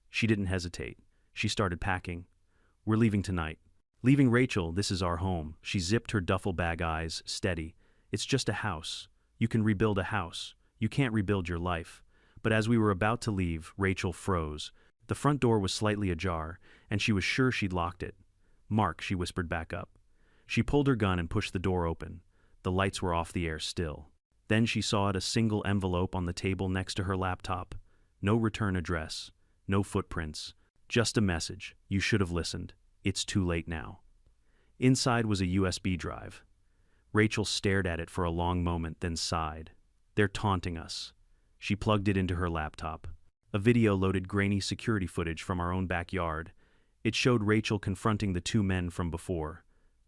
She didn't hesitate. She started packing. We're leaving tonight. Leaving Rachel, this is our home. She zipped her duffel bag, eyes steady. It's just a house. You can rebuild a house. You can't rebuild your life. But as we were about to leave, Rachel froze. The front door was slightly ajar, and she was sure she'd locked it. Mark, she whispered back up. She pulled her gun and pushed the door open. The lights were off the air still. Then she saw a single envelope on the table next to her laptop. No return address. No footprints. Just a message. You should have listened. It's too late now. Inside was a USB drive. Rachel stared at it for a long moment, then sighed. They're taunting us. She plugged it into her laptop. A video loaded grainy security footage from our own backyard. It showed Rachel confronting the 2 men from before.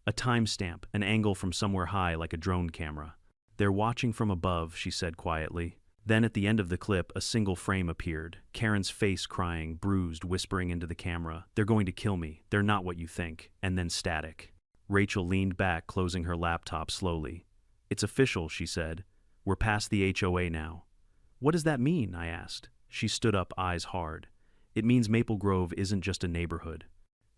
A timestamp, an angle from somewhere high like a drone camera. They're watching from above, she said quietly. Then at the end of the clip, a single frame appeared. Karen's face crying, bruised, whispering into the camera. They're going to kill me. They're not what you think. And then static. Rachel leaned back, closing her laptop slowly. It's official, she said. We're past the HOA now. What does that mean? I asked. She stood up, eyes hard. It means Maple Grove isn't just a neighborhood.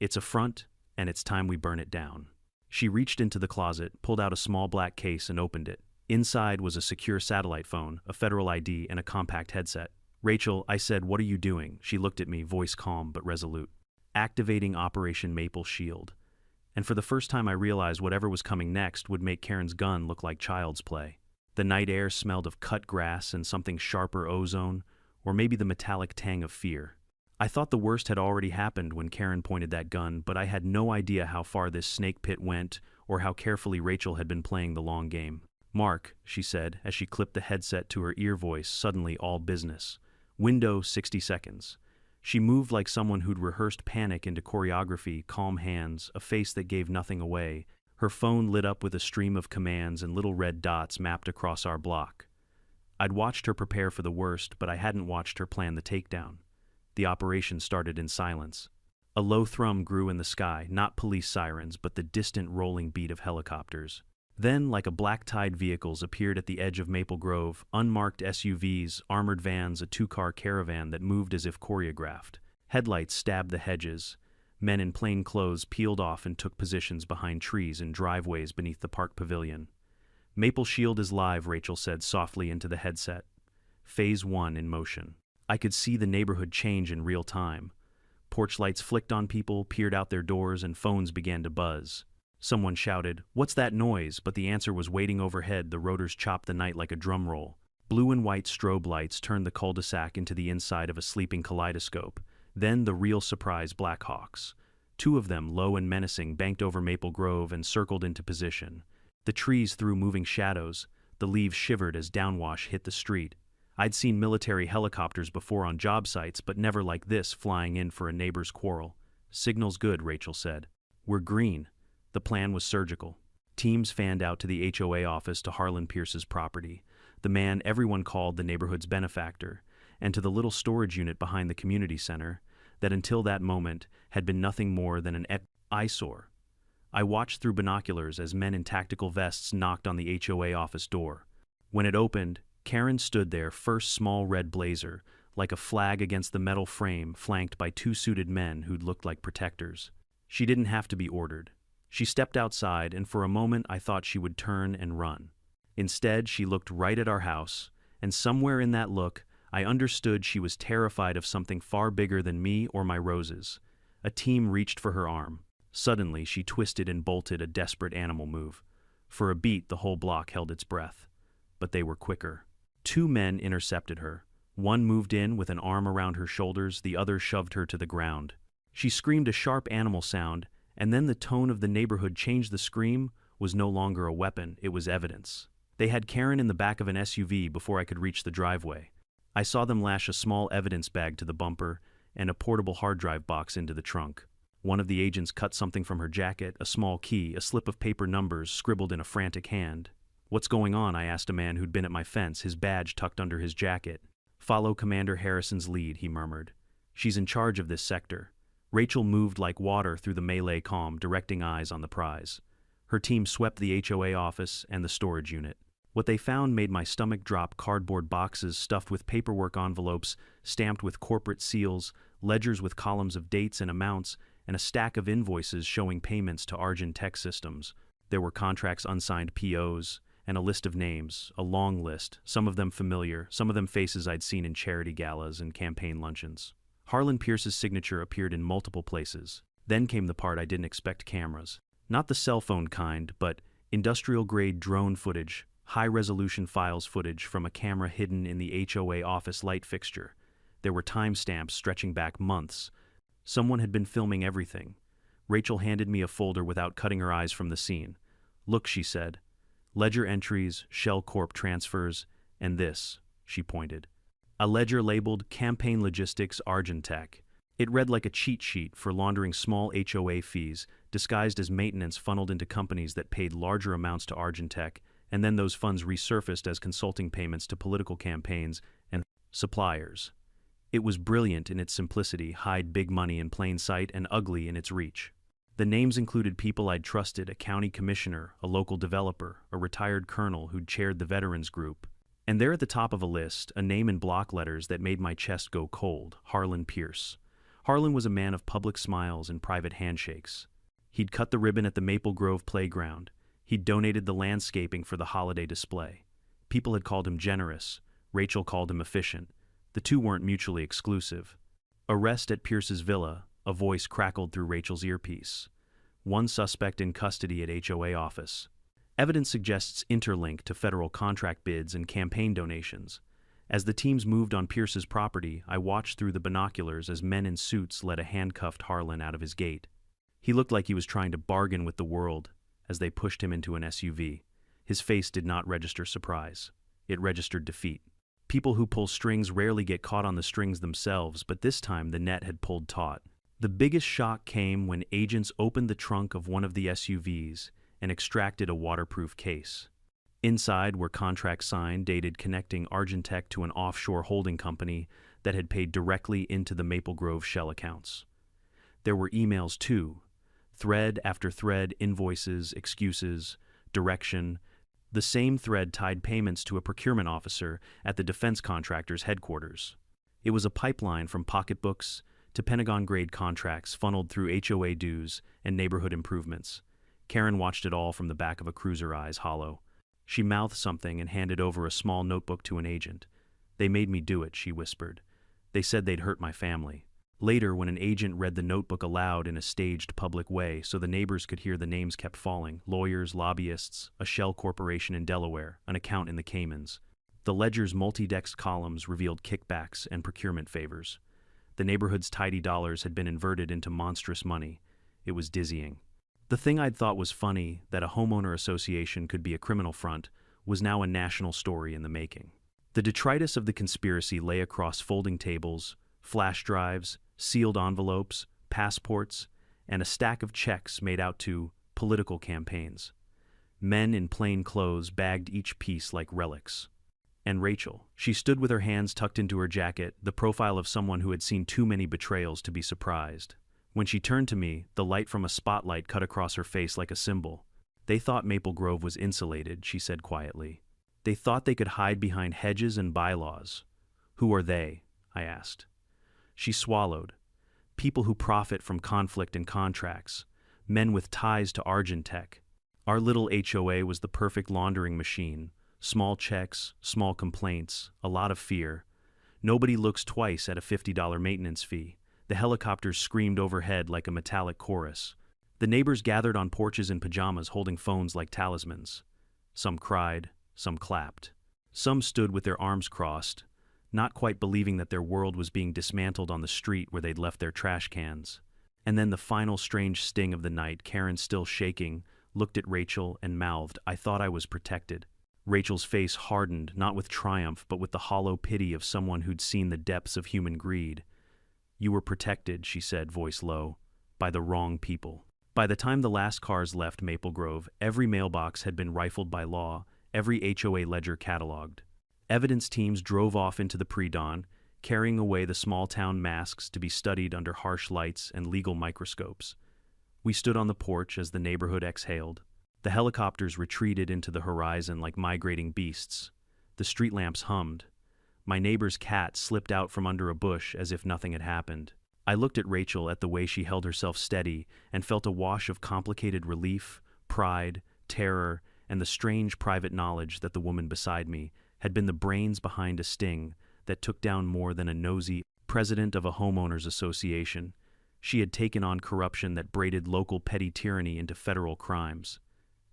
It's a front, and it's time we burn it down. She reached into the closet, pulled out a small black case, and opened it. Inside was a secure satellite phone, a federal ID, and a compact headset. Rachel, I said, what are you doing? She looked at me, voice calm but resolute. Activating Operation Maple Shield. And for the first time I realized whatever was coming next would make Karen's gun look like child's play. The night air smelled of cut grass and something sharper ozone, or maybe the metallic tang of fear. I thought the worst had already happened when Karen pointed that gun, but I had no idea how far this snake pit went or how carefully Rachel had been playing the long game. Mark, she said, as she clipped the headset to her ear, voice suddenly all business. Window 60 seconds. She moved like someone who'd rehearsed panic into choreography, calm hands, a face that gave nothing away. Her phone lit up with a stream of commands and little red dots mapped across our block. I'd watched her prepare for the worst, but I hadn't watched her plan the takedown. The operation started in silence. A low thrum grew in the sky, not police sirens, but the distant rolling beat of helicopters. Then, like a black-tide, vehicles appeared at the edge of Maple Grove, unmarked SUVs, armored vans, a 2-car caravan that moved as if choreographed. Headlights stabbed the hedges. Men in plain clothes peeled off and took positions behind trees and driveways beneath the park pavilion. Maple Shield is live, Rachel said softly into the headset. Phase 1 in motion. I could see the neighborhood change in real time. Porch lights flicked on people, peered out their doors, and phones began to buzz. Someone shouted, "What's that noise?" But the answer was waiting overhead. The rotors chopped the night like a drum roll. Blue and white strobe lights turned the cul-de-sac into the inside of a sleeping kaleidoscope. Then the real surprise, Blackhawks. Two of them, low and menacing, banked over Maple Grove and circled into position. The trees threw moving shadows, the leaves shivered as downwash hit the street. I'd seen military helicopters before on job sites, but never like this, flying in for a neighbor's quarrel. "Signal's good," Rachel said. "We're green." The plan was surgical. Teams fanned out to the HOA office to Harlan Pierce's property, the man everyone called the neighborhood's benefactor, and to the little storage unit behind the community center that until that moment had been nothing more than an eyesore. I watched through binoculars as men in tactical vests knocked on the HOA office door. When it opened, Karen stood there, first small red blazer, like a flag against the metal frame, flanked by two suited men who'd looked like protectors. She didn't have to be ordered. She stepped outside, and for a moment I thought she would turn and run. Instead, she looked right at our house, and somewhere in that look, I understood she was terrified of something far bigger than me or my roses. A team reached for her arm. Suddenly, she twisted and bolted, a desperate animal move. For a beat, the whole block held its breath. But they were quicker. Two men intercepted her. One moved in with an arm around her shoulders, the other shoved her to the ground. She screamed a sharp animal sound, and then the tone of the neighborhood changed. The scream was no longer a weapon, it was evidence. They had Karen in the back of an SUV before I could reach the driveway. I saw them lash a small evidence bag to the bumper and a portable hard drive box into the trunk. One of the agents cut something from her jacket, a small key, a slip of paper numbers scribbled in a frantic hand. "What's going on?" I asked a man who'd been at my fence, his badge tucked under his jacket. "Follow Commander Harrison's lead," he murmured. "She's in charge of this sector." Rachel moved like water through the melee calm, directing eyes on the prize. Her team swept the HOA office and the storage unit. What they found made my stomach drop: cardboard boxes stuffed with paperwork, envelopes stamped with corporate seals, ledgers with columns of dates and amounts, and a stack of invoices showing payments to Argent Tech Systems. There were contracts, unsigned POs, and a list of names, a long list, some of them familiar, some of them faces I'd seen in charity galas and campaign luncheons. Harlan Pierce's signature appeared in multiple places. Then came the part I didn't expect: cameras. Not the cell phone kind, but industrial-grade drone footage, high-resolution files footage from a camera hidden in the HOA office light fixture. There were timestamps stretching back months. Someone had been filming everything. Rachel handed me a folder without cutting her eyes from the scene. "Look," she said. "Ledger entries, Shell Corp transfers, and this," she pointed. A ledger labeled Campaign Logistics Argentech. It read like a cheat sheet for laundering small HOA fees, disguised as maintenance funneled into companies that paid larger amounts to Argentech, and then those funds resurfaced as consulting payments to political campaigns and suppliers. It was brilliant in its simplicity, hide big money in plain sight, and ugly in its reach. The names included people I'd trusted: a county commissioner, a local developer, a retired colonel who'd chaired the veterans group. And there at the top of a list, a name in block letters that made my chest go cold: Harlan Pierce. Harlan was a man of public smiles and private handshakes. He'd cut the ribbon at the Maple Grove playground. He'd donated the landscaping for the holiday display. People had called him generous. Rachel called him efficient. The two weren't mutually exclusive. "Arrest at Pierce's villa," a voice crackled through Rachel's earpiece. "One suspect in custody at HOA office." Evidence suggests interlink to federal contract bids and campaign donations. As the teams moved on Pierce's property, I watched through the binoculars as men in suits led a handcuffed Harlan out of his gate. He looked like he was trying to bargain with the world as they pushed him into an SUV. His face did not register surprise. It registered defeat. People who pull strings rarely get caught on the strings themselves, but this time the net had pulled taut. The biggest shock came when agents opened the trunk of one of the SUVs and extracted a waterproof case. Inside were contracts signed, dated, connecting Argentech to an offshore holding company that had paid directly into the Maple Grove Shell accounts. There were emails too, thread after thread, invoices, excuses, direction. The same thread tied payments to a procurement officer at the defense contractor's headquarters. It was a pipeline from pocketbooks to Pentagon-grade contracts funneled through HOA dues and neighborhood improvements. Karen watched it all from the back of a cruiser, eyes hollow. She mouthed something and handed over a small notebook to an agent. "They made me do it," she whispered. "They said they'd hurt my family." Later, when an agent read the notebook aloud in a staged public way so the neighbors could hear, the names kept falling: lawyers, lobbyists, a shell corporation in Delaware, an account in the Caymans. The ledger's multi-dexed columns revealed kickbacks and procurement favors. The neighborhood's tidy dollars had been inverted into monstrous money. It was dizzying. The thing I'd thought was funny, that a homeowner association could be a criminal front, was now a national story in the making. The detritus of the conspiracy lay across folding tables, flash drives, sealed envelopes, passports, and a stack of checks made out to political campaigns. Men in plain clothes bagged each piece like relics. And Rachel, she stood with her hands tucked into her jacket, the profile of someone who had seen too many betrayals to be surprised. When she turned to me, the light from a spotlight cut across her face like a symbol. "They thought Maple Grove was insulated," she said quietly. "They thought they could hide behind hedges and bylaws." "Who are they?" I asked. She swallowed. "People who profit from conflict and contracts. Men with ties to Argentech. Our little HOA was the perfect laundering machine. Small checks, small complaints, a lot of fear. Nobody looks twice at a $50 maintenance fee. The helicopters screamed overhead like a metallic chorus. The neighbors gathered on porches in pajamas holding phones like talismans. Some cried, some clapped. Some stood with their arms crossed, not quite believing that their world was being dismantled on the street where they'd left their trash cans. And then the final strange sting of the night, Karen, still shaking, looked at Rachel and mouthed, "I thought I was protected." Rachel's face hardened, not with triumph, but with the hollow pity of someone who'd seen the depths of human greed. "You were protected," she said, voice low, "by the wrong people." By the time the last cars left Maple Grove, every mailbox had been rifled by law, every HOA ledger cataloged. Evidence teams drove off into the pre-dawn, carrying away the small-town masks to be studied under harsh lights and legal microscopes. We stood on the porch as the neighborhood exhaled. The helicopters retreated into the horizon like migrating beasts. The street lamps hummed. My neighbor's cat slipped out from under a bush as if nothing had happened. I looked at Rachel, at the way she held herself steady, and felt a wash of complicated relief, pride, terror, and the strange private knowledge that the woman beside me had been the brains behind a sting that took down more than a nosy president of a homeowners association. She had taken on corruption that braided local petty tyranny into federal crimes.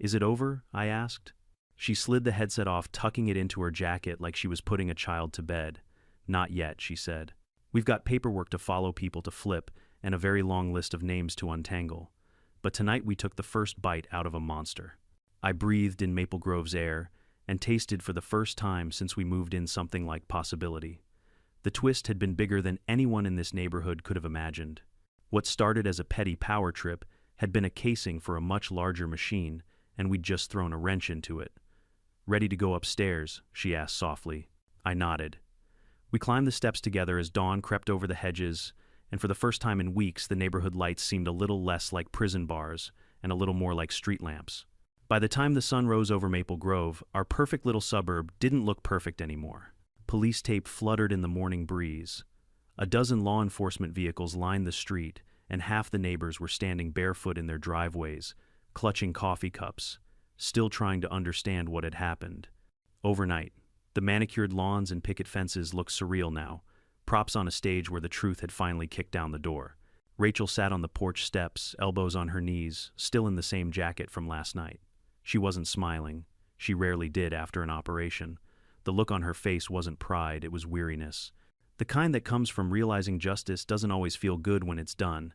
"Is it over?" I asked. She slid the headset off, tucking it into her jacket like she was putting a child to bed. "Not yet," she said. "We've got paperwork to follow, people to flip, and a very long list of names to untangle. But tonight we took the first bite out of a monster." I breathed in Maple Grove's air and tasted for the first time since we moved in something like possibility. The twist had been bigger than anyone in this neighborhood could have imagined. What started as a petty power trip had been a casing for a much larger machine, and we'd just thrown a wrench into it. "Ready to go upstairs?" she asked softly. I nodded. We climbed the steps together as dawn crept over the hedges, and for the first time in weeks the neighborhood lights seemed a little less like prison bars and a little more like street lamps. By the time the sun rose over Maple Grove, our perfect little suburb didn't look perfect anymore. Police tape fluttered in the morning breeze. A dozen law enforcement vehicles lined the street, and half the neighbors were standing barefoot in their driveways, clutching coffee cups, still trying to understand what had happened. Overnight, the manicured lawns and picket fences looked surreal now, props on a stage where the truth had finally kicked down the door. Rachel sat on the porch steps, elbows on her knees, still in the same jacket from last night. She wasn't smiling. She rarely did after an operation. The look on her face wasn't pride, it was weariness. The kind that comes from realizing justice doesn't always feel good when it's done.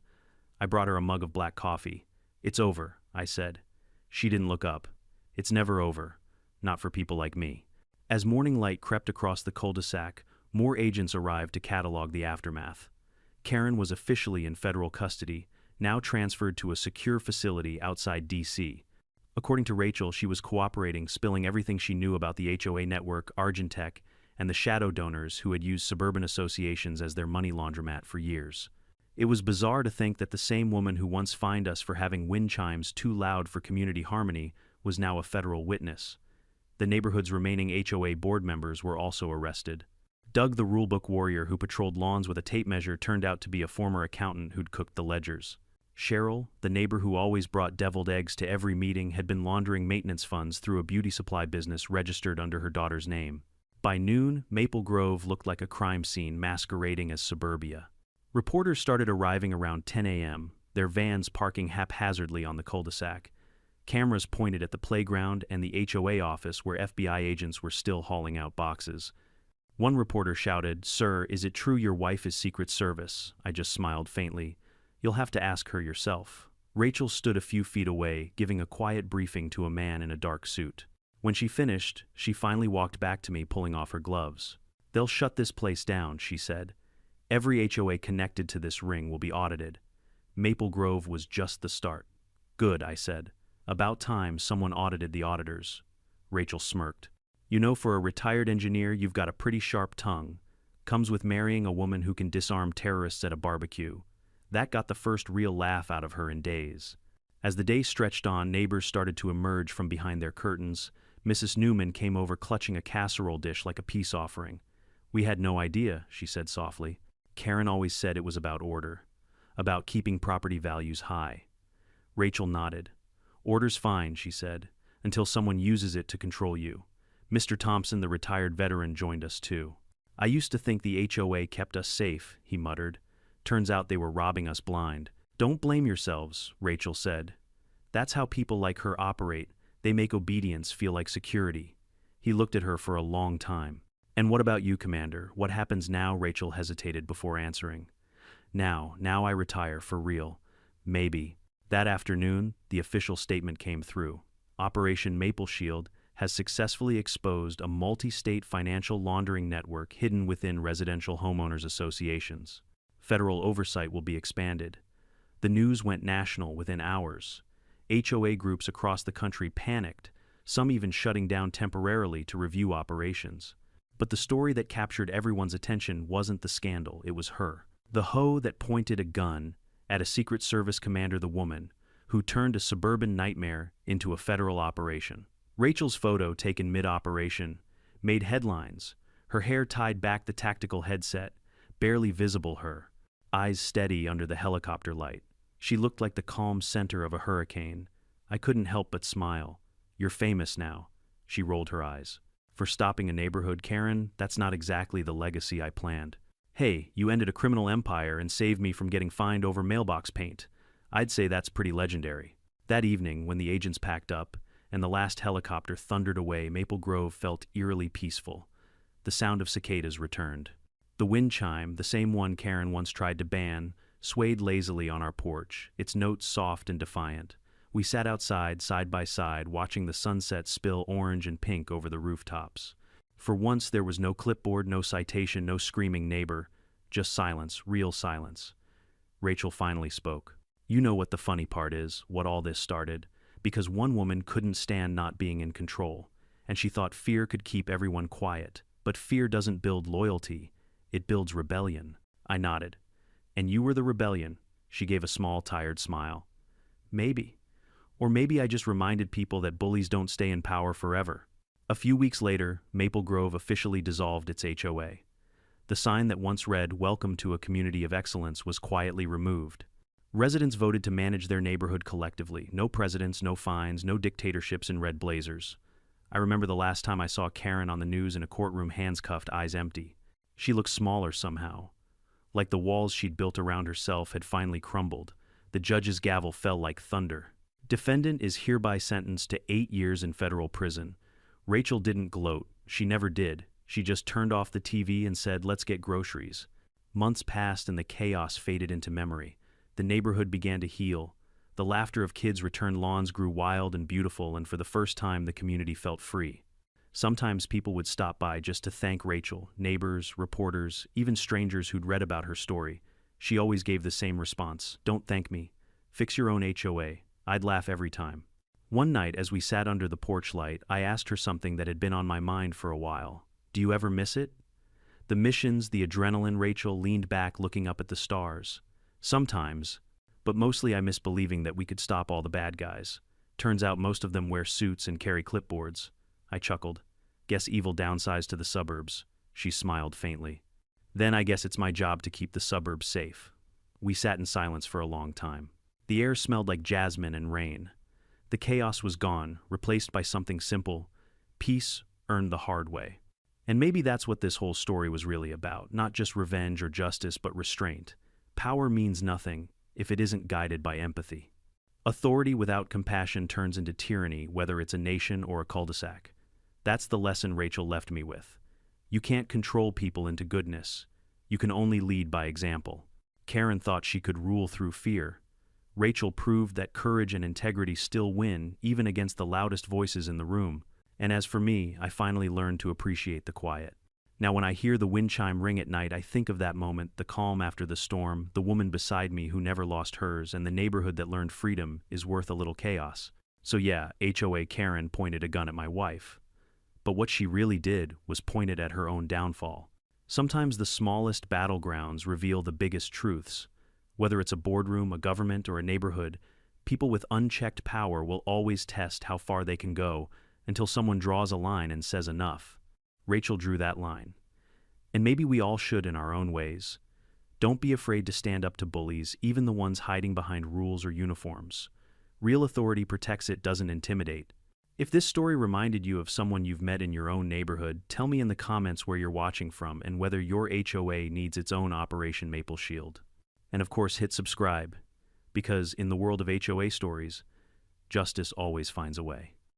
I brought her a mug of black coffee. "It's over," I said. She didn't look up. "It's never over. Not for people like me." As morning light crept across the cul-de-sac, more agents arrived to catalog the aftermath. Karen was officially in federal custody, now transferred to a secure facility outside D.C. According to Rachel, she was cooperating, spilling everything she knew about the HOA network, Argentech, and the shadow donors who had used suburban associations as their money laundromat for years. It was bizarre to think that the same woman who once fined us for having wind chimes too loud for community harmony was now a federal witness. The neighborhood's remaining HOA board members were also arrested. Doug, the rulebook warrior who patrolled lawns with a tape measure, turned out to be a former accountant who'd cooked the ledgers. Cheryl, the neighbor who always brought deviled eggs to every meeting, had been laundering maintenance funds through a beauty supply business registered under her daughter's name. By noon, Maple Grove looked like a crime scene masquerading as suburbia. Reporters started arriving around 10 a.m., their vans parking haphazardly on the cul-de-sac. Cameras pointed at the playground and the HOA office where FBI agents were still hauling out boxes. One reporter shouted, "Sir, is it true your wife is Secret Service?" I just smiled faintly. "You'll have to ask her yourself." Rachel stood a few feet away, giving a quiet briefing to a man in a dark suit. When she finished, she finally walked back to me, pulling off her gloves. "They'll shut this place down," she said. "Every HOA connected to this ring will be audited." Maple Grove was just the start. "Good," I said. "About time someone audited the auditors." Rachel smirked. "You know, for a retired engineer, you've got a pretty sharp tongue. Comes with marrying a woman who can disarm terrorists at a barbecue." That got the first real laugh out of her in days. As the day stretched on, neighbors started to emerge from behind their curtains. Mrs. Newman came over clutching a casserole dish like a peace offering. "We had no idea," she said softly. "Karen always said it was about order, about keeping property values high." Rachel nodded. "Order's fine," she said, "until someone uses it to control you." Mr. Thompson, the retired veteran, joined us too. "I used to think the HOA kept us safe," he muttered. "Turns out they were robbing us blind." "Don't blame yourselves," Rachel said. "That's how people like her operate. They make obedience feel like security." He looked at her for a long time. "And what about you, Commander? What happens now?" Rachel hesitated before answering. Now I retire for real. Maybe." That afternoon, the official statement came through. Operation Maple Shield has successfully exposed a multi-state financial laundering network hidden within residential homeowners associations. Federal oversight will be expanded. The news went national within hours. HOA groups across the country panicked, some even shutting down temporarily to review operations. But the story that captured everyone's attention wasn't the scandal, it was her. The hoe that pointed a gun at a Secret Service commander, the woman who turned a suburban nightmare into a federal operation. Rachel's photo, taken mid-operation, made headlines, her hair tied back, the tactical headset, barely visible, her eyes steady under the helicopter light. She looked like the calm center of a hurricane. I couldn't help but smile. "You're famous now." She rolled her eyes. "For stopping a neighborhood, Karen, that's not exactly the legacy I planned." "Hey, you ended a criminal empire and saved me from getting fined over mailbox paint. I'd say that's pretty legendary." That evening, when the agents packed up and the last helicopter thundered away, Maple Grove felt eerily peaceful. The sound of cicadas returned. The wind chime, the same one Karen once tried to ban, swayed lazily on our porch, its notes soft and defiant. We sat outside, side by side, watching the sunset spill orange and pink over the rooftops. For once there was no clipboard, no citation, no screaming neighbor, just silence, real silence. Rachel finally spoke. "You know what the funny part is, what all this started, because one woman couldn't stand not being in control, and she thought fear could keep everyone quiet. But fear doesn't build loyalty, it builds rebellion." I nodded. "And you were the rebellion." She gave a small, tired smile. "Maybe. Or maybe I just reminded people that bullies don't stay in power forever." A few weeks later, Maple Grove officially dissolved its HOA. The sign that once read, "Welcome to a community of excellence," was quietly removed. Residents voted to manage their neighborhood collectively. No presidents, no fines, no dictatorships in red blazers. I remember the last time I saw Karen on the news in a courtroom, hands cuffed, eyes empty. She looked smaller somehow. Like the walls she'd built around herself had finally crumbled. The judge's gavel fell like thunder. "Defendant is hereby sentenced to 8 years in federal prison." Rachel didn't gloat. She never did. She just turned off the TV and said, "Let's get groceries." Months passed and the chaos faded into memory. The neighborhood began to heal. The laughter of kids returned, lawns grew wild and beautiful, and for the first time the community felt free. Sometimes people would stop by just to thank Rachel, neighbors, reporters, even strangers who'd read about her story. She always gave the same response: "Don't thank me. Fix your own HOA." I'd laugh every time. One night, as we sat under the porch light, I asked her something that had been on my mind for a while. "Do you ever miss it?" "The missions, the adrenaline." Rachel leaned back, looking up at the stars. "Sometimes, but mostly I miss believing that we could stop all the bad guys. Turns out most of them wear suits and carry clipboards." I chuckled. "Guess evil downsized to the suburbs." She smiled faintly. "Then I guess it's my job to keep the suburbs safe." We sat in silence for a long time. The air smelled like jasmine and rain. The chaos was gone, replaced by something simple: peace earned the hard way. And maybe that's what this whole story was really about, not just revenge or justice, but restraint. Power means nothing if it isn't guided by empathy. Authority without compassion turns into tyranny, whether it's a nation or a cul-de-sac. That's the lesson Rachel left me with. You can't control people into goodness. You can only lead by example. Karen thought she could rule through fear. Rachel proved that courage and integrity still win, even against the loudest voices in the room. And as for me, I finally learned to appreciate the quiet. Now, when I hear the wind chime ring at night, I think of that moment, the calm after the storm, the woman beside me who never lost hers, and the neighborhood that learned freedom is worth a little chaos. So yeah, HOA Karen pointed a gun at my wife. But what she really did was point it at her own downfall. Sometimes the smallest battlegrounds reveal the biggest truths. Whether it's a boardroom, a government, or a neighborhood, people with unchecked power will always test how far they can go until someone draws a line and says enough. Rachel drew that line. And maybe we all should in our own ways. Don't be afraid to stand up to bullies, even the ones hiding behind rules or uniforms. Real authority protects, it doesn't intimidate. If this story reminded you of someone you've met in your own neighborhood, tell me in the comments where you're watching from and whether your HOA needs its own Operation Maple Shield. And of course, hit subscribe, because in the world of HOA stories, justice always finds a way.